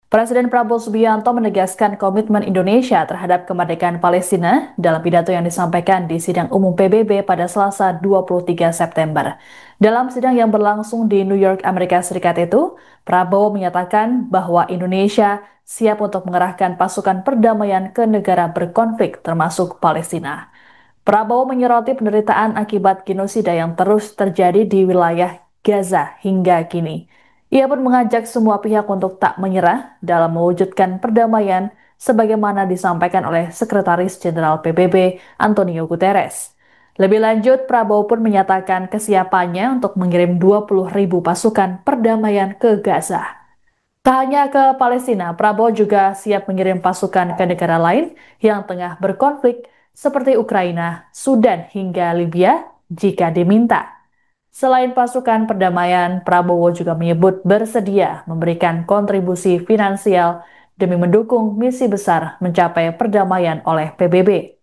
Presiden Prabowo Subianto menegaskan komitmen Indonesia terhadap kemerdekaan Palestina dalam pidato yang disampaikan di sidang umum PBB pada Selasa 23 September. Dalam sidang yang berlangsung di New York, Amerika Serikat itu, Prabowo menyatakan bahwa Indonesia siap untuk mengerahkan pasukan perdamaian ke negara berkonflik termasuk Palestina. Prabowo menyoroti penderitaan akibat genosida yang terus terjadi di wilayah Gaza hingga kini. Ia pun mengajak semua pihak untuk tak menyerah dalam mewujudkan perdamaian sebagaimana disampaikan oleh Sekretaris Jenderal PBB Antonio Guterres. Lebih lanjut, Prabowo pun menyatakan kesiapannya untuk mengirim 20.000 pasukan perdamaian ke Gaza. Tak hanya ke Palestina, Prabowo juga siap mengirim pasukan ke negara lain yang tengah berkonflik seperti Ukraina, Sudan hingga Libya jika diminta. Selain pasukan perdamaian, Prabowo juga menyebut bersedia memberikan kontribusi finansial demi mendukung misi besar mencapai perdamaian oleh PBB.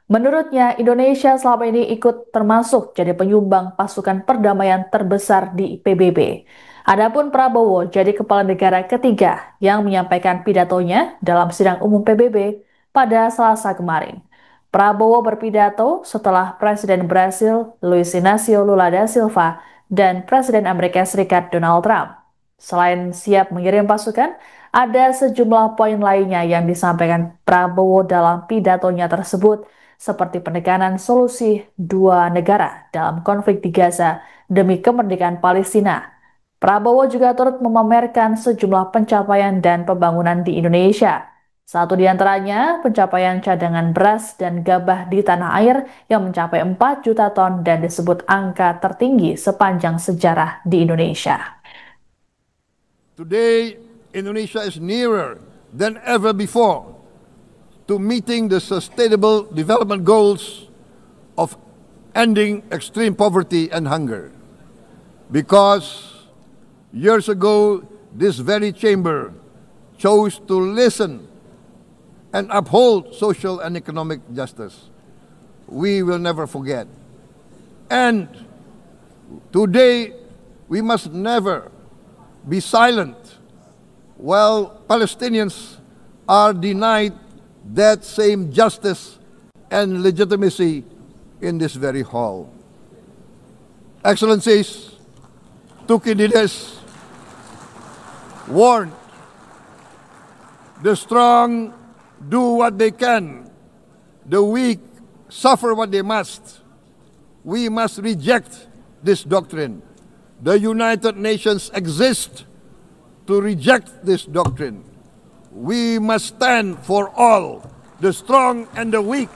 Menurutnya, Indonesia selama ini ikut termasuk jadi penyumbang pasukan perdamaian terbesar di PBB. Adapun Prabowo jadi kepala negara ketiga yang menyampaikan pidatonya dalam sidang umum PBB pada Selasa kemarin. Prabowo berpidato setelah Presiden Brasil Luiz Inácio Lula da Silva dan Presiden Amerika Serikat Donald Trump. Selain siap mengirim pasukan, ada sejumlah poin lainnya yang disampaikan Prabowo dalam pidatonya tersebut, seperti penekanan solusi dua negara dalam konflik di Gaza demi kemerdekaan Palestina. Prabowo juga turut memamerkan sejumlah pencapaian dan pembangunan di Indonesia. Satu di antaranya pencapaian cadangan beras dan gabah di tanah air yang mencapai 4 juta ton dan disebut angka tertinggi sepanjang sejarah di Indonesia. Today, Indonesia is nearer than ever before to meeting the sustainable development goals of ending extreme poverty and hunger. Because years ago, this very chamber chose to listen and uphold social and economic justice. We will never forget. And today, we must never be silent while Palestinians are denied that same justice and legitimacy in this very hall. Excellencies, Thucydides warned, the strong do what they can, the weak suffer what they must. We must reject this doctrine. The United Nations exist to reject this doctrine. We must stand for all, the strong and the weak.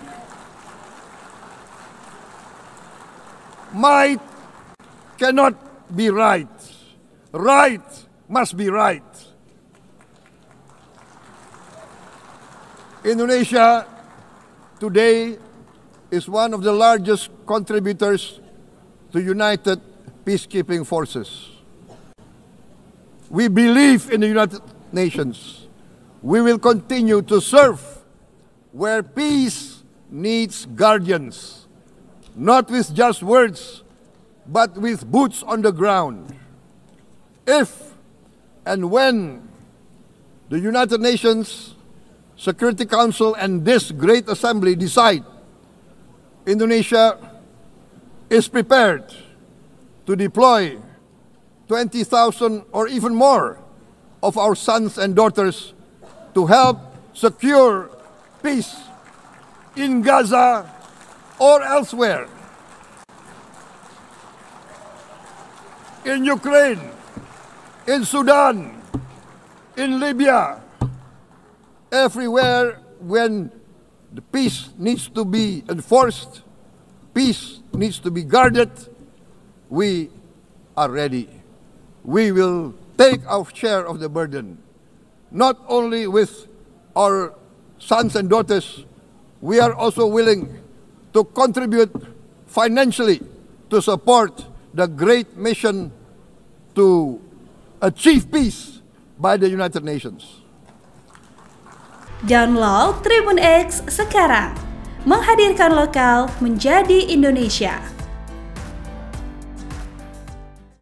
Might cannot be right. Right must be right. Indonesia today is one of the largest contributors to United Peacekeeping Forces. We believe in the United Nations. We will continue to serve where peace needs guardians, not with just words, but with boots on the ground. If and when the United Nations Security Council and this great assembly decide Indonesia is prepared to deploy 20,000 or even more of our sons and daughters to help secure peace in Gaza or elsewhere, in Ukraine, in Sudan, in Libya, everywhere when the peace needs to be enforced, peace needs to be guarded, we are ready. We will take our share of the burden, not only with our sons and daughters, we are also willing to contribute financially to support the great mission to achieve peace by the United Nations. Download Tribun X sekarang, menghadirkan lokal menjadi Indonesia.